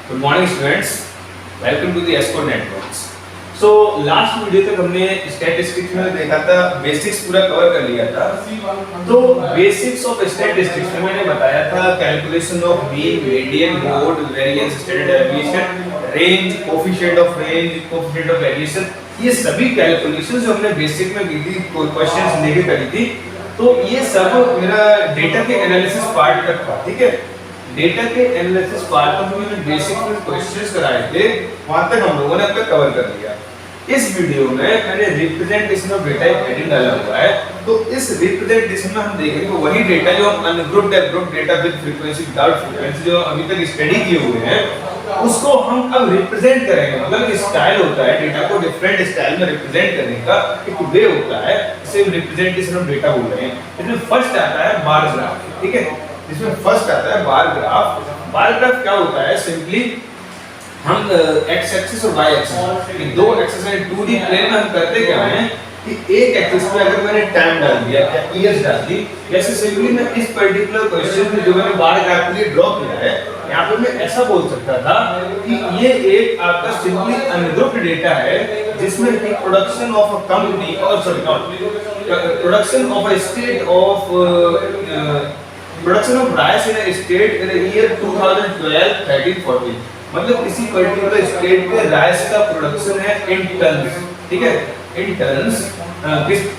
Good morning students, welcome to the esco networks. So last video तक हमने statistics में देखा था, बेसिक्स पूरा कवर कर लिया था। तो बेसिक्स ऑफ स्टैटिस्टिक्स में मैंने बताया था calculation of mean, median, mode, variance, standard deviation, range, coefficient of range, coefficient of variation, ये सभी कैलकुलेशंस जो हमने बेसिक में की थी, क्वेश्चंस लेके करी थी। तो ये सब मेरा डेटा के एनालिसिस पार्ट तक था, ठीक है। डेटा के एनालिसिस पार्ट में हमने बेसिक में क्वेश्चंस कराए थे, वहां तक हम लोगों ने अब तक कवर कर लिया। इस वीडियो में मैंने रिप्रेजेंटेशन ऑफ डेटा एक हेडिंग डाला हुआ है। तो इस रिप्रेजेंटेशन में हम देखेंगे तो वही डेटा जो हम अनग्रुप्ड या grouped data with frequency without frequency जो अभी तक स्टडी किए हुए हैं, उसको हम अब रिप्रेजेंट करेंगे। मतलब एक स्टाइल होता है डेटा को डिफरेंट स्टाइल में रिप्रेजेंट करने का, एक वे होता है, इसे रिप्रेजेंटेशन ऑफ डेटा बोल रहे हैं। इसमें फर्स्ट आता है बार ग्राफ, ठीक है। इसमें फर्स्ट आता है बार ग्राफ। बार ग्राफ क्या होता है? सिंपली हम एक्स एक्सिस और वाई एक्सिस, ये दो एक्सिस हैं 2D प्लेन में। हम करते क्या हैं कि एक एक्सिस पे अगर मैंने टाइम डाल दिया या ईयर्स डाल दी, जैसे सिंपली मैं इस पर्टिकुलर क्वेश्चन में जो मैंने बार ग्राफ के लिए ड्रॉ किया है, यहाँ पे मैं ऐसा बोल सकता था कि ये एक आपका सिंपली अनग्रुप्ड डेटा है जिसमें कि प्रोडक्शन ऑफ अ कंपनी और production of a state of production of rice in a state in year 2012, 13, 14। मतलब किसी पर्टिकुलर स्टेट के राइस का प्रोडक्शन है इन टन्स, ठीक है, इन टन्स।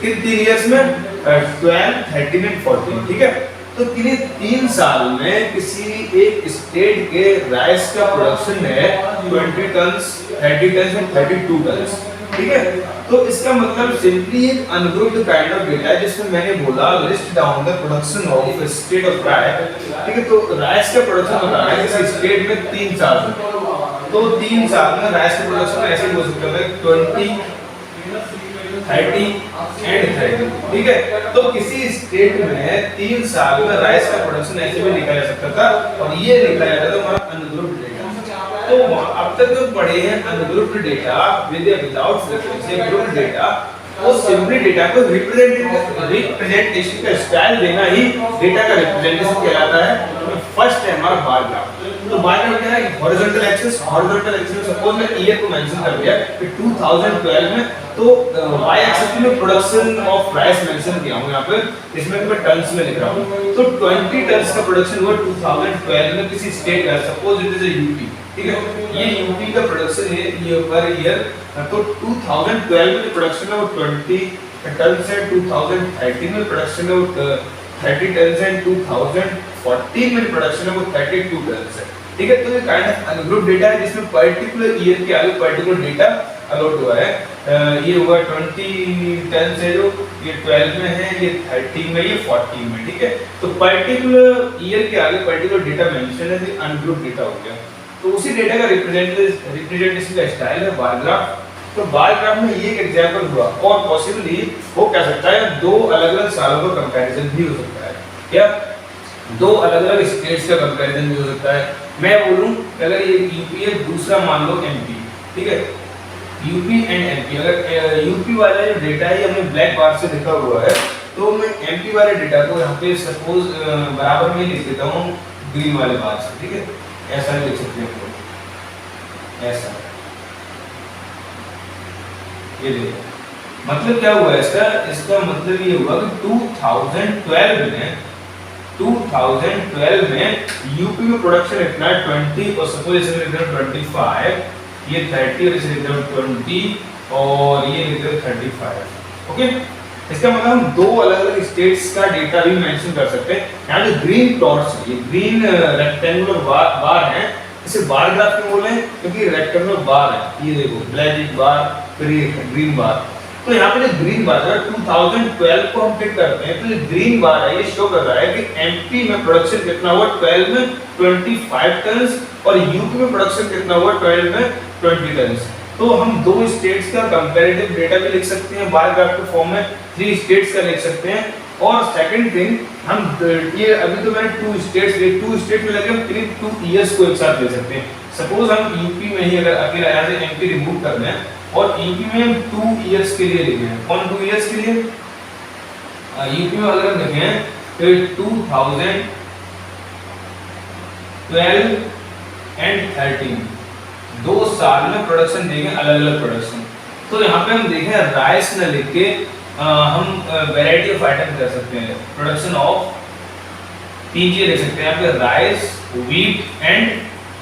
किन 3 इयर्स में? 12, 13 एंड 14, ठीक है। तो किन्हीं 3 साल में किसी एक स्टेट के राइस का प्रोडक्शन है 20 टन्स, 30 टन्स एंड 32 टन्स, ठीक है। तो इसका मतलब सिंपली एक अनग्रुप्ड काइंड ऑफ डेटा है जिसमें मैंने बोला list down the production of state of rice, ठीक है। तो राइस का प्रोडक्शन होता है किसी स्टेट में 3 साल में। तो 3 साल में राइस का प्रोडक्शन ऐसे हो सकता है 20, 30 एंड 30, ठीक है। तो किसी स्टेट में 3 साल में राइस का प्रोडक्शन ऐसे भी लिखा जा सकता था, और ये लिखा जाता था हमारा अनग्रुप्ड डेटा। तो अब तक जो पढ़े हैं अनग्रुप्ड डेटा विद या विदाउट फ्रीक्वेंसी ग्रुप्ड डेटा, वो सिंपली डेटा को रिप्रेजेंटेशन का स्टाइल देना ही डेटा का रिप्रेजेंटेशन कहलाता है। फर्स्ट है हमारा बार ग्राफ। तो बार ग्राफ क्या है? हॉरिजॉन्टल एक्सिस में सपोज मैं ईयर को मेंशन कर दिया कि 2012 में, तो वाई एक्सिस में प्रोडक्शन ऑफ राइस मेंशन किया हूं यहाँ पे, इसमें मैं टन्स में लिख रहा हूं। तो 20 टन्स का प्रोडक्शन हुआ 2012 में किसी स्टेट का, suppose it is a UP, ठीक है। ये यूपी का प्रोडक्शन है ये पर ईयर। तो 2012 में प्रोडक्शन है वो 20 टन्स है, 2013 में प्रोडक्शन है वो 30 टन्स है, 2014 में प्रोडक्शन है वो 32 टन्स है, ठीक है। तो ये काइंड ऑफ अनग्रुप्ड डेटा है जिसमें पर्टिकुलर ईयर के आगे पर्टिकुलर डेटा अलॉट हुआ है। ये हुआ 20 टन्स है जो ये 12 में है, ये 30 में, ये 40 में, ठीक है। तो पर्टिकुलर ईयर के आगे पर्टिकुलर डेटा मेंशन है, तो अनग्रुप्ड डेटा हो गया। तो उसी डेटा का रिप्रेजेंटेशन का स्टाइल है बार ग्राफ। तो बार ग्राफ में ये एक एग्जांपल हुआ, और पॉसिबली हो क्या सकता है 2 अलग-अलग सालों का कंपैरिजन भी हो सकता है। क्या 2 अलग-अलग स्टेट्स का कंपैरिजन भी हो सकता है? मैं बोलूं अगर ये यूपी है, दूसरा मान लो एमपी, ठीक है। यूपी एंड एमपी, अगर यूपी वाला जो डेटा है हमने ब्लैक बार से लिखा हुआ है, तो मैं एमपी वाले डेटा को यहाँ पे सपोज बराबर में लिख देता हूँ ग्रीन वाले बार से, ठीक है। ऐसा लिख सकते हैं, ऐसा। ये देखो मतलब क्या हुआ इसका मतलब ये हुआ कि 2012 में यूपी में प्रोडक्शन इतना 20, और सपोज इसे लिख रहा हूं 25, ये 30 और इसे लिख रहा हूं 20 और ये लिख रहा हूं 35, ओके। इसका मतलब हम 2 अलग-अलग स्टेट्स का डेटा भी मेंशन कर सकते हैं। यहाँ जो ग्रीन डॉट्स है, ये ग्रीन रेक्टेंगुलर बार है, इसे बार ग्राफ क्यों बोले हैं? क्योंकि रेक्टेंगुलर बार है। ये देखो ब्लैक बार, फिर ये ग्रीन बार। तो यहाँ पे जो ग्रीन बार है 2012 को हम पिक करते हैं, तो ये ग्रीन बार है, ये शो कर रहा है कि एमपी में प्रोडक्शन कितना हुआ 12 में 25 टन्स, और यूपी में प्रोडक्शन कितना हुआ 12 में 20 टन्स। तो हम 2 स्टेट्स का कंपैरेटिव डेटा भी लिख सकते हैं बार ग्राफ के फॉर्म में, 3 स्टेट्स का लिख सकते हैं। और सेकंड थिंग, हम ये अभी तो मैंने 2 स्टेट में लगे, हम 2 इयर्स को एक साथ ले सकते हैं। सपोज हम यूपी में ही अगर अकेला यहाँ से एमपी रिमूव कर दें और यूपी में हम 2 इयर्स के लिए लिखे हैं। कौन 2 इयर्स के लिए? यूपी में अगर हम लिखें तो 2012 एंड 13, 2 साल में प्रोडक्शन देंगे, अलग अलग प्रोडक्शन। तो यहाँ पे हम देखें राइस न लिख के हम वैरायटी ऑफ आइटम कर सकते हैं, प्रोडक्शन ऑफ 3 चीजें लिख सकते हैं यहाँ पे, राइस, व्हीट एंड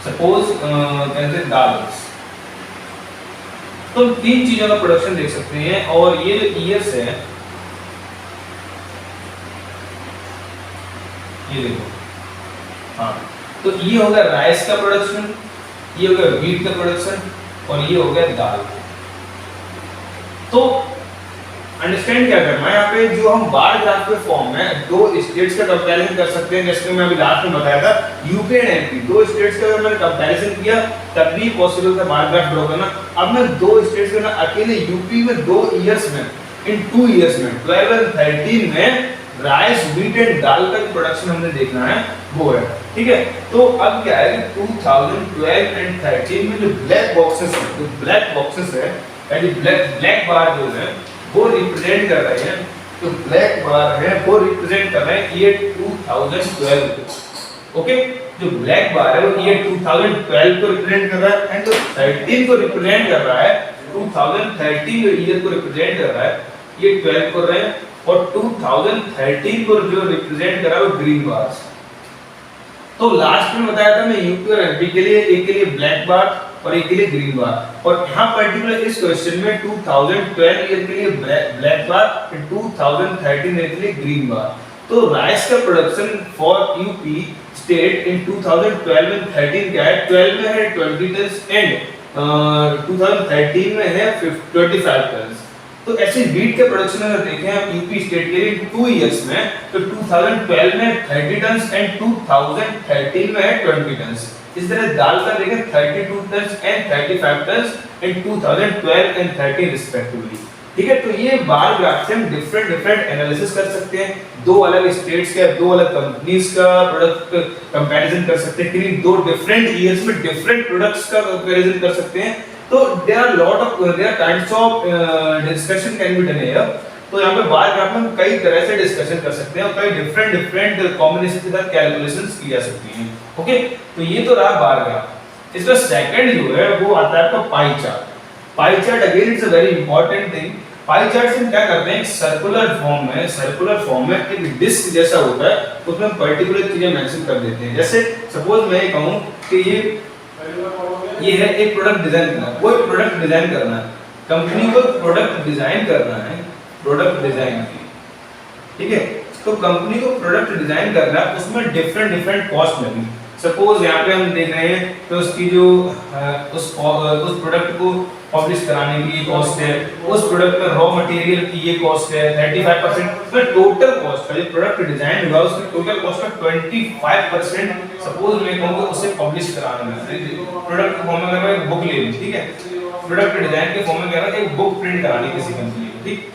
सपोज कहते हैं दाल। तो 3 चीजों का प्रोडक्शन देख सकते हैं। और ये जो ईयर्स है, ये देखो, हाँ, तो ये हो गया राइस का प्रोडक्शन, ये हो गया व्हीट का प्रोडक्शन और ये हो गया दाल। तो अंडरस्टैंड क्या करना है यहाँ पे, जो हम बार ग्राफ के फॉर्म में 2 स्टेट्स का कंपैरिजन कर सकते हैं, जैसे मैं अभी लास्ट में बताया था यूपी एंड एमपी, 2 स्टेट्स का अगर मैंने कंपैरिजन किया तब भी पॉसिबल था बार ग्राफ ड्रॉ करना। अब मैं 2 स्टेट्स का ना अकेले यूपी में 2 इयर्स में, इन 2 इयर्स में 12 और 13 में राइस, व्हीट एंड दाल का प्रोडक्शन हमने देखना है, वो है, ठीक है। तो अब क्या है कि 2012 एंड 13 में जो ब्लैक बॉक्सेस है, जो ब्लैक बॉक्सेस है यानी ब्लैक बार जो है वो रिप्रेजेंट कर रहे हैं, तो ब्लैक बार है वो रिप्रेजेंट कर रहे हैं ईयर 2012 को। ओके, जो ब्लैक बार है वो ईयर 2012 को रिप्रेजेंट कर रहा है, एंड जो 13 को रिप्रेजेंट कर रहा है, 2013 जो ईयर को रिप्रेजेंट कर रहा है, ये 12 कर रहे हैं, और 2013 को जो रिप्रेजेंट कर रहा है वो ग्रीन बार्स। तो लास्ट में बताया था मैं यूपी और एमपी के लिए, एक के लिए ब्लैक बार और एक के लिए ग्रीन बार, और यहाँ पर्टिकुलर इस क्वेश्चन में 2012 ईयर के लिए ब्लैक बार, 2013 ईयर के लिए ग्रीन बार। तो राइस का production for UP state in 2012 and 13 क्या है, 12 में है 20 टन एंड 2013 में है 25 टन। तो ऐसे व्हीट के प्रोडक्शन अगर देखें आप यूपी स्टेट के लिए 2 इयर्स में, तो 2012 में 30 टन एंड 2013 में है 20 टन। इस तरह दाल का देखें 32 ton and 35 ton in 2012 and 13 respectively, ठीक है। तो ये बार ग्राफ से हम डिफरेंट एनालिसिस कर सकते हैं, 2 अलग स्टेट्स का, 2 अलग कंपनीज का प्रोडक्ट कंपैरिजन कर सकते हैं, किन्हीं 2 डिफरेंट ईयर्स में डिफरेंट प्रोडक्ट्स का कंपैरिजन कर सकते हैं। तो there are kinds of discussion can be done here। तो यहाँ पे बार ग्राफ में हम कई तरह से डिस्कशन कर सकते हैं और कई डिफरेंट कॉम्बिनेशन के साथ कैलकुलेशंस की जा सकती हैं। ओके, तो ये तो रहा बार ग्राफ। इसका सेकंड जो है वो आता है आपका pie chart. Pie chart again it's a very important thing. Pie chart से हम क्या करते हैं, सर्कुलर फॉर्म में एक डिस्क जैसा होता है, उसमें हम पर्टिकुलर चीजें मेंशन कर देते हैं। जैसे सपोज मैं कहूं कि ये है एक प्रोडक्ट डिजाइन करना है, कोई प्रोडक्ट डिजाइन करना है, कंपनी को प्रोडक्ट डिजाइन करना है, प्रोडक्ट डिजाइन की, ठीक है। तो कंपनी को प्रोडक्ट डिजाइन करना है, उसमें डिफरेंट कॉस्ट लगी। सपोज यहाँ पे हम देख रहे हैं तो उसकी जो उस प्रोडक्ट को पब्लिश कराने की ये कॉस्ट है, उस प्रोडक्ट में रॉ मटेरियल की ये कॉस्ट है 35%, तो टोटल कॉस्ट का जो प्रोडक्ट डिजाइन हुआ उसकी टोटल कॉस्ट का 25% सपोज मैं कहूँगा उसे पब्लिश कराने में, प्रोडक्ट फॉर्म में अगर मैं बुक ले लूँ, ठीक है, प्रोडक्ट डिजाइन के फॉर्म में कह रहा है एक बुक प्रिंट करानी किसी कंपनी को, ठीक,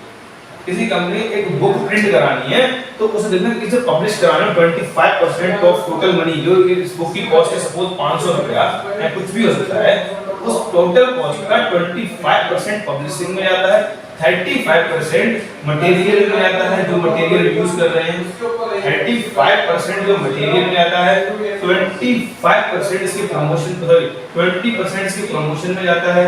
किसी कंपनी एक बुक प्रिंट करानी है तो उसे देखना कि इसे पब्लिश कराना 25% ऑफ टोटल मनी, जो इस बुक की कॉस्ट है सपोज 500 रुपया या कुछ भी हो सकता है, उस टोटल कॉस्ट का 25% पब्लिशिंग में जाता है, 35% मटेरियल में आता है, जो मटेरियल यूज कर रहे हैं, 35% जो मटेरियल में आता है, 25% इसकी प्रमोशन, 20% इसकी प्रमोशन में जाता है,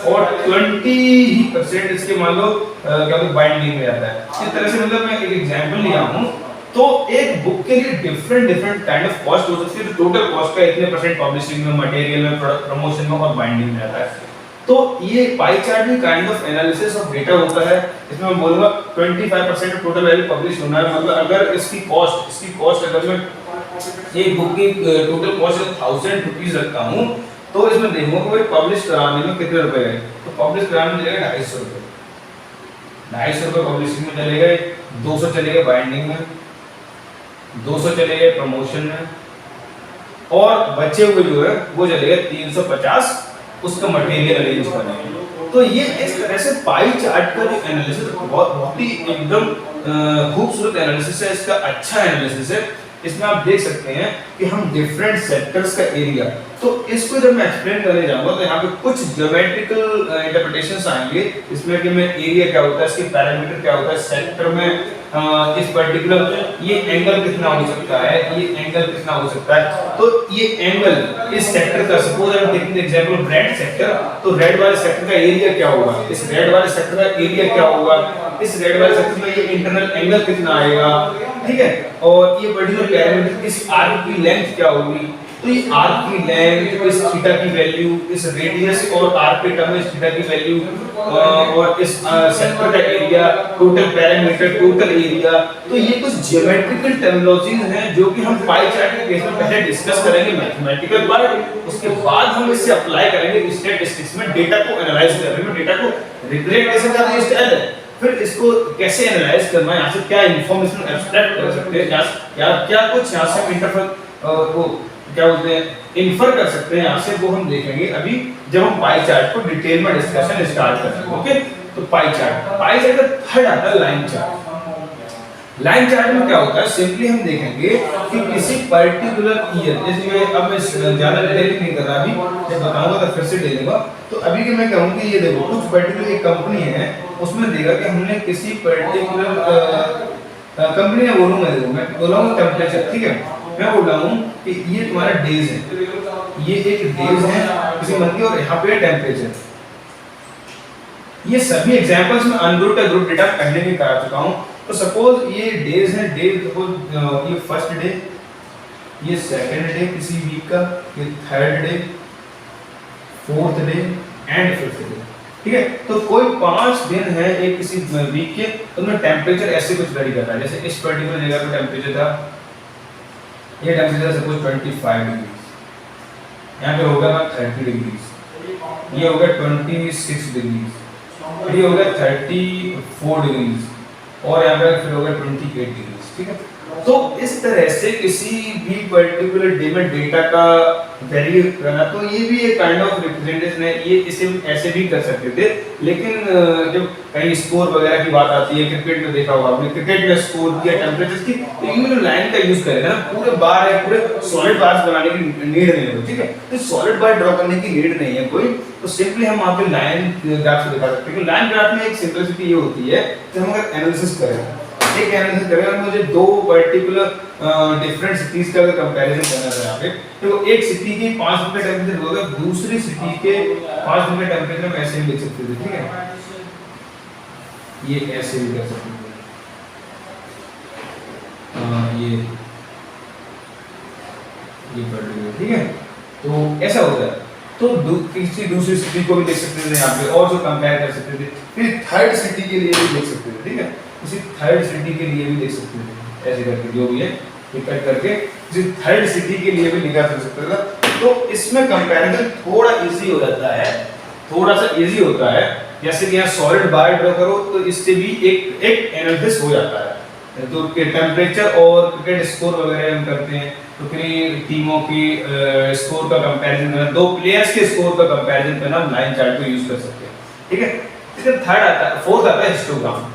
और 20% इसके मान लो क्या तो बाइंडिंग में जाता है। इस तरह से मतलब मैं एक एग्जांपल लिया हूं, तो एक बुक के लिए डिफरेंट काइंड ऑफ कॉस्ट हो सकती है, तो टोटल कॉस्ट का इतने परसेंट पब्लिशिंग में, मटेरियल में, प्रोडक्ट प्रमोशन में और बाइंडिंग में आता है। तो ये पाई चार्ट भी kind of analysis of data होता है। इसमें मैं बोलूंगा 25% टोटल वैल्यू पब्लिश होना है, मतलब अगर इसकी कॉस्ट अगर मैं एक बुक की टोटल कॉस्ट 1000 रुपीस रखता हूं, तो इसमें देखूंगा कि पब्लिश कराने में कितने रुपए गए, तो पब्लिश कराने में चलेगा 250 रुपए, 250 रुपए पब्लिशिंग में चले गए, 200 चले गए बाइंडिंग में, 200 चले गए प्रमोशन में, और बचे हुए जो है वो चले गए 350 उसका मटेरियल अरेंज करने में। तो ये इस तरह से पाई चार्ट का जो एनालिसिस बहुत ही एकदम खूबसूरत एनालिसिस है, इसका अच्छा एनालिसिस है। इसमें आप देख सकते हैं कि हम डिफरेंट सेक्टर्स का एरिया, तो इसको जब मैं एक्सप्लेन करने जाऊंगा तो यहाँ पे कुछ ज्योमेट्रिकल इंटरप्रिटेशंस आएंगे, इसमें कि मैं एरिया क्या होता है, इसके पैरामीटर क्या होता है, सेक्टर में इस पर्टिकुलर ये एंगल कितना हो सकता है, ये एंगल कितना हो सकता है। तो ये एंगल इस सेक्टर का, suppose I am taking example red sector, तो रेड वाले सेक्टर का एरिया क्या होगा, इस रेड वाले सेक्टर का एरिया क्या होगा, इस रेड वाले सेक्टर में ये इंटरनल एंगल कितना आएगा, ठीक है। और ये पर्टिकुलर पैरामीटर इस आर्क की लेंथ क्या होगी, तो ये आर्क की लेंथ, इस थीटा की वैल्यू, इस रेडियस और आर्क के टर्म में इस थीटा की वैल्यू, और इस सेक्टर का area, total parameter, total area. तो ये कुछ ज्योमेट्रिकल टर्मिनोलॉजीज हैं जो कि हम पाई चार्ट के केस में पहले डिस्कस करेंगे मैथमेटिकल पार्ट, उसके बाद हम इसे अप्लाई करेंगे स्टैटिस्टिक्स में, डेटा को एनालाइज करने में। डेटा को रिप्रेजेंट कैसे करना है, स्टाइल है, फिर इसको कैसे एनालाइज करना है, यहाँ से क्या इंफॉर्मेशन एक्सट्रैक्ट कर सकते हैं, या क्या कुछ यहाँ से इंटरफेरेंस वो क्या बोलते हैं इन्फर कर सकते हैं, यहाँ से वो हम देखेंगे अभी जब हम पाई चार्ट को डिटेल में डिस्कशन स्टार्ट करेंगे। ओके, तो पाई चार्ट का थर्ड आता है लाइन चार्ट। लाइन चार्ट में क्या होता है, सिंपली हम देखेंगे कि किसी पर्टिकुलर ईयर, जैसे अब मैं ज्यादा डिटेल नहीं कर रहा, अभी जब बताऊंगा तो फिर से ले लूंगा। तो अभी के मैं कहूंगा ये देखो कुछ पर्टिकुलर एक कंपनी है, उसमें देखा कि हमने किसी पर्टिकुलर कंपनी में मैं बोलूंगा टेम्परेचर, ठीक है, मैं बोल रहा हूँ कि ये तुम्हारा डेज है, ये एक डेज है किसी मंथ की, और यहाँ पे टेम्परेचर। ये सभी एग्जांपल्स में अनग्रुप्ड या ग्रुप डेटा पहले भी करा चुका हूँ। तो सपोज ये डेज है, डेज सपोज ये फर्स्ट डे, ये सेकंड डे किसी वीक का, ये third day, fourth day and fifth day, ठीक है। तो कोई 5 दिन है एक किसी वीक के, तो मैं टेम्परेचर ऐसे कुछ वेरी कर रहा है, जैसे इस पर्टिकुलर जगह पे टेम्परेचर था, ये टेम्परेचर सपोज 25 डिग्री, यहाँ पे होगा 30 डिग्री, ये होगा 26 डिग्री, ये होगा 34 डिग्री, और यहाँ पे फिर होगा 28 डिग्री, ठीक है। तो इस तरह से किसी भी पर्टिकुलर डे में डेटा का वैल्यू करना, तो ये भी एक काइंड ऑफ रिप्रेजेंटेशन है। ये इसे ऐसे भी कर सकते थे, लेकिन जब कहीं स्कोर वगैरह की बात आती है, क्रिकेट में देखा होगा आपने, क्रिकेट में स्कोर किया टेम्परेचर की, तो यूं लाइन का यूज करेगा ना, पूरे बार है, पूरे सॉलिड बार्स बनाने की नीड नहीं है, ठीक है। तो सॉलिड बार ड्रॉ करने की नीड नहीं है कोई, तो सिंपली हम वहां पे लाइन ग्राफ से दिखा सकते हैं। लाइन ग्राफ में एक सिंपलिसिटी ये होती है कि हम अगर एनालिसिस करें, एक एनालिसिस करें, मुझे दो पर्टिकुलर डिफरेंट सिटीज का अगर कंपैरिजन करना है यहाँ पे, तो एक सिटी की 5 दिन का टेम्परेचर होगा, दूसरी सिटी के 5 दिन का टेम्परेचर हम ऐसे भी लिख सकते थे, ठीक है, ये ऐसे भी कर सकते थे, ये पर्टिकुलर, ठीक है। तो ऐसा होता है, तो किसी दूसरी सिटी को भी देख सकते थे यहाँ पे, और जो कंपेयर कर सकते थे, फिर थर्ड सिटी के लिए भी देख सकते थे, ठीक है, किसी थर्ड सिटी के लिए भी देख सकते थे, ऐसे करके जो भी है कट करके किसी थर्ड सिटी के लिए भी निकाल सकते थे। तो इसमें कंपैरिजन थोड़ा इजी हो जाता है, थोड़ा सा इजी होता है। जैसे कि यहाँ सॉलिड बार ड्रॉ करो, तो इससे भी एक एनालिसिस हो जाता है, तो टेम्परेचर और क्रिकेट स्कोर वगैरह हम करते हैं, तो फिर टीमों की स्कोर का कंपैरिजन करना, दो प्लेयर्स के स्कोर का कंपैरिजन करना, लाइन चार्ट को यूज कर सकते हैं, ठीक है। फिर थर्ड आता है, फोर्थ आता है हिस्टोग्राम।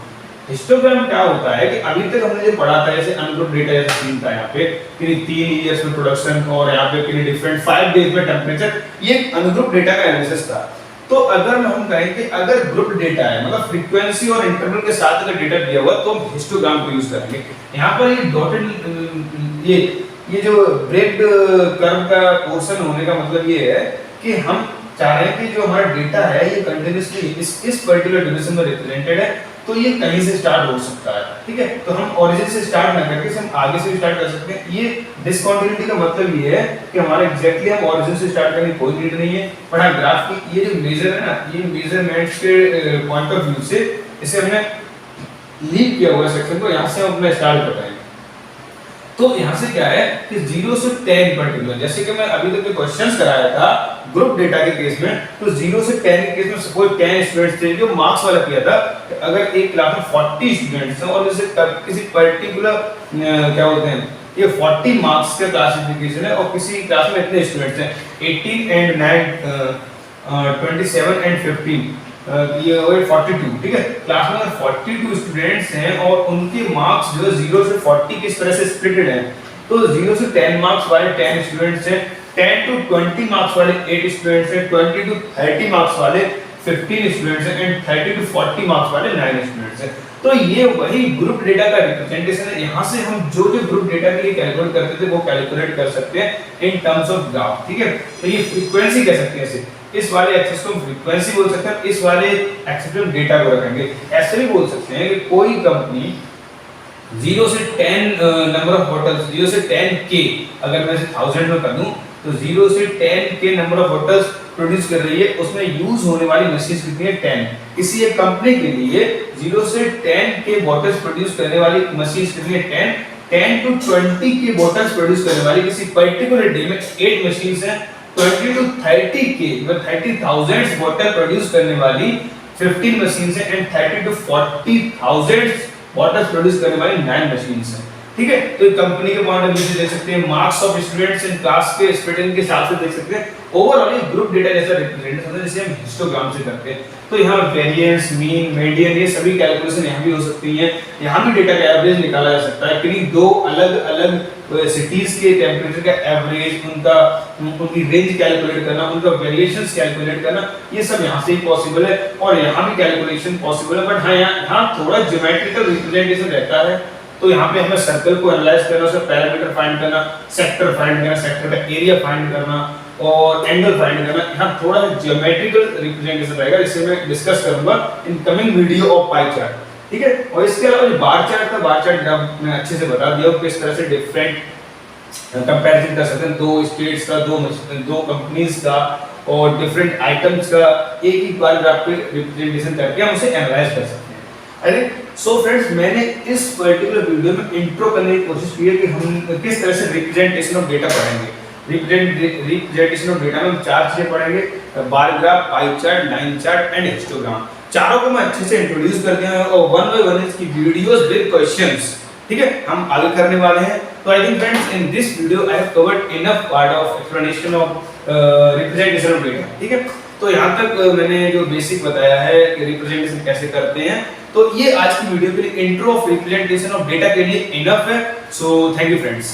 हिस्टोग्राम क्या होता है कि अभी तक हमने जो पढ़ा था, जैसे अनग्रुप डेटा जैसे सीन था यहाँ पे कि 3 इयर्स में प्रोडक्शन और यहाँ पे कि डिफरेंट 5 डेज में टेम्परेचर, ये अनग्रुप डेटा का एनालिसिस था। तो अगर हम कहें कि अगर ग्रुप डेटा है, मतलब फ्रीक्वेंसी और इंटरवल के साथ अगर डेटा दिया हुआ, तो हम हिस्टोग्राम को यूज करेंगे। यहाँ पर ये डॉटेड ये जो ब्रेक कर्व का पोर्शन होने का मतलब ये है कि हम चाह रहे हैं कि जो हमारा डेटा है ये कंटीन्यूअसली इस पर्टिकुलर ड्यूरेशन में रिप्रेजेंटेड है, तो ये कहीं से स्टार्ट हो सकता है, ठीक है। तो हम ओरिजिन से स्टार्ट ना करके हम आगे से स्टार्ट कर सकते हैं। ये डिसकंटिन्यूटी का मतलब ये है कि हमारा एग्जैक्टली हम ओरिजिन से स्टार्ट करने की कोई नीड नहीं है, पर हाँ ग्राफ की ये जो मेजर है ना, ये मेजरमेंट्स के पॉइंट ऑफ व्यू से इसे हमने लीव किया हुआ सेक्शन को, यहाँ से हम अपना स्टार्ट कर रहे हैं। तो यहाँ से क्या है कि 0 से 10 पर्टिकुलर, जैसे कि मैं अभी तक क्वेश्चंस कराया था ग्रुप डेटा के केस में, तो 0 से 10 के केस में सपोज 10 स्टूडेंट्स थे, जो मार्क्स वाला किया था। अगर एक क्लास में 40 स्टूडेंट्स हैं और जैसे किसी पर्टिकुलर क्या बोलते हैं, ये 40 मार्क्स का क्लासिफिकेशन है, और किसी क्लास में इतने स्टूडेंट्स हैं 18 एंड 9 27 एंड 15, ये हो गए 42, ठीक है। क्लास में 42 स्टूडेंट्स हैं और उनके मार्क्स जो 0 से 40 किस तरह से स्प्लिटेड हैं, तो 0 से 10 मार्क्स वाले 10 स्टूडेंट्स हैं, 10 to 20 मार्क्स वाले 8 स्टूडेंट्स हैं, 20 to 30 मार्क्स वाले 15 स्टूडेंट्स हैं, एंड 30 to 40 मार्क्स वाले 9 स्टूडेंट्स हैं। तो ये वही ग्रुप डेटा का रिप्रेजेंटेशन है। यहाँ से हम जो जो ग्रुप डेटा के लिए कैलकुलेट करते थे वो कैलकुलेट कर सकते हैं इन टर्म्स ऑफ ग्राफ, ठीक है। तो ये फ्रीक्वेंसी कह सकते हैं इसे, इस वाले एक्सिस को फ्रीक्वेंसी बोल सकते हैं, इस वाले एक्सिस पे डेटा को रखेंगे। ऐसे भी बोल सकते हैं कि कोई कंपनी 0 से 10 नंबर ऑफ होटल्स, 0 से 10 के, अगर मैं इसे 1000 में कर दूं तो 0 से 10 के नंबर ऑफ होटल्स प्रोड्यूस कर रही है, उसमें यूज होने वाली मशीन्स कितनी है 10। किसी एक कंपनी के लिए 0 से 10 के बॉटल्स प्रोड्यूस करने वाली मशीन्स कितनी है 10, 10 to 20 के बॉटल्स प्रोड्यूस करने वाली किसी पर्टिकुलर डे में 8 मशीन्स हैं, 20 to 30 के मतलब 30,000 बॉटल प्रोड्यूस करने वाली 15 मशीन्स हैं, एंड 30 to 40,000 बॉटल्स प्रोड्यूस करने वाली 9 मशीन्स हैं, ठीक है। तो कंपनी के पॉइंट ऑफ व्यू से देख सकते हैं, marks of students in class के स्टूडेंट के हिसाब से देख सकते हैं। ओवरऑल ये ग्रुप डेटा जैसा रिप्रेजेंट होता है जैसे हम हिस्टोग्राम से करते हैं। तो यहाँ वेरिएंस, मीन, मीडियन ये सभी कैलकुलेशन यहाँ भी हो सकती हैं। यहाँ भी डेटा का एवरेज निकाला जा सकता है, किन्हीं दो अलग-अलग सिटीज के टेंपरेचर का एवरेज, उनकी रेंज कैलकुलेट करना, उनका वेरिएशंस कैलकुलेट करना, ये सब यहाँ से ही पॉसिबल है और यहाँ भी कैलकुलेशन पॉसिबल है। बट हाँ, यहाँ थोड़ा ज्योमेट्रिकल रिप्रेजेंटेशन रहता है। तो यहाँ पे हमें सर्कल को एनालाइज करना, उसका पैरामीटर फाइंड करना, सेक्टर फाइंड करना, सेक्टर का एरिया फाइंड करना और एंगल फाइंड करना। यहाँ थोड़ा ज्योमेट्रिकल रिप्रेजेंटेशन रहेगा, जिसे मैं डिस्कस करूंगा in coming video of pie chart, ठीक है। और इसके अलावा जो बार चार्ट था, बार चार्ट मैं अच्छे से बता दिया किस तरह से डिफरेंट कंपैरिजन कर सकते हैं, दो स्टेट्स का, दो कंपनीज का और डिफरेंट आइटम्स का एक ही बार ग्राफ पे रिप्रेजेंटेशन करके हम उसे एनालाइज कर सकते हैं। अरे सो फ्रेंड्स, मैंने इस पर्टिकुलर वीडियो में इंट्रो करने की कोशिश की है कि हम किस तरह से रिप्रेजेंटेशन ऑफ डेटा पढ़ेंगे। रिप्रेजेंटेशन ऑफ डेटा में हम 4 चीजें पढ़ेंगे, bar graph, pie chart, line chart and histogram. चारों को मैं अच्छे से इंट्रोड्यूस कर दिया है और वन बाय वन इसकी वीडियोस विद क्वेश्चंस, ठीक है, हम हल करने वाले हैं। तो I think friends in this video I have covered enough part of explanation of representation of data, ठीक है। तो यहाँ तक मैंने जो बेसिक बताया है कि रिप्रेजेंटेशन कैसे करते हैं, तो ये आज की वीडियो के लिए intro of representation of data के लिए इनफ है। So thank you friends.